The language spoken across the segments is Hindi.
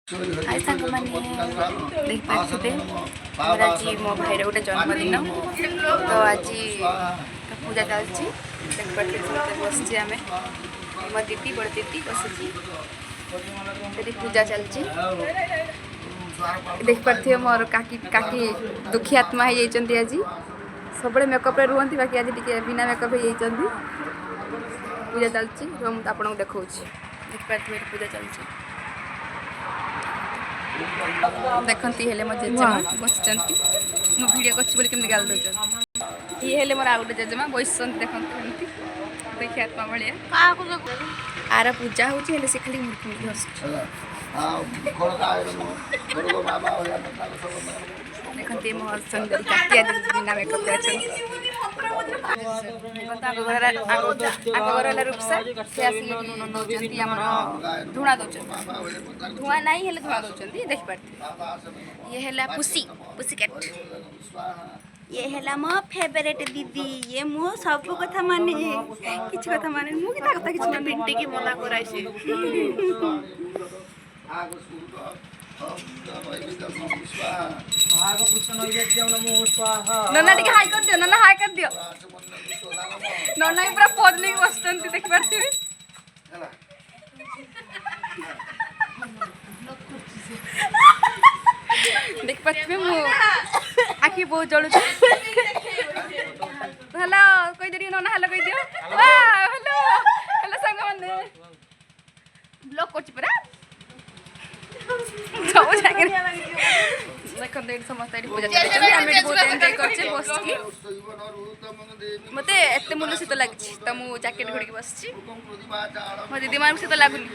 हाय सांग मैंने देख पारे आज मो भाई गोटे जन्मदिन तो आज पूजा चलती देख पारे बस आम मो दीदी बड़ दीदी बसी पूजा चलती देख पारे मोर काकी काकी दुखी आत्मा हो आज सब मेकअप रुहति बाकी आज टे बिना मेकअप हो पूजा चलती आपको देखा देख पारे पूजा चलती देखती हेले मो जेजेमा बस मो वीडियो कर गाल दौर ये हेले मोर आउ गोटे जेजेमा बस देखते देखिए आत्मा भाया आर पूजा हो से खाली मुर्खी देखते मो हसबैंड बिना मेकअप आगर है रूपसा से आसिक धूणा दौर धूआ ना धूआ दौर देख पारे ये है पुसी पुसी कैट ये है मो फेवरेट दीदी ये मो सब कथा माने किछ कथा माने मु कि कथा किछ ना पिंटी की मना कराइसी नन्ना टिके हाई कर दियो नन्ना हाई कर दियो नन्ना पूरा पद नहीं बसचंती देख पारे देख पारे मु आखि बहुत जलु हेलो कही दियो नन्ना हेलो कही दियो हेलो हेलो संग माने ब्लॉक करछि परा सब जाके देखो देख समस्त पूजा चलते आम बहुत एंजॉय करछे बस की मते एते मुल शीत लागी तो मु जैकेट घोड़ी बस मो दीदी मान शीत लगुनि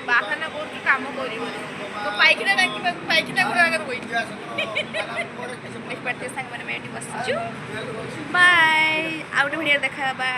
बाहाना कर काम करी तो पाइकिना डाकी पाइकिना घर आगे कोई देख पाते संग माने मैं बस बाय आउट वीडियो देखा बा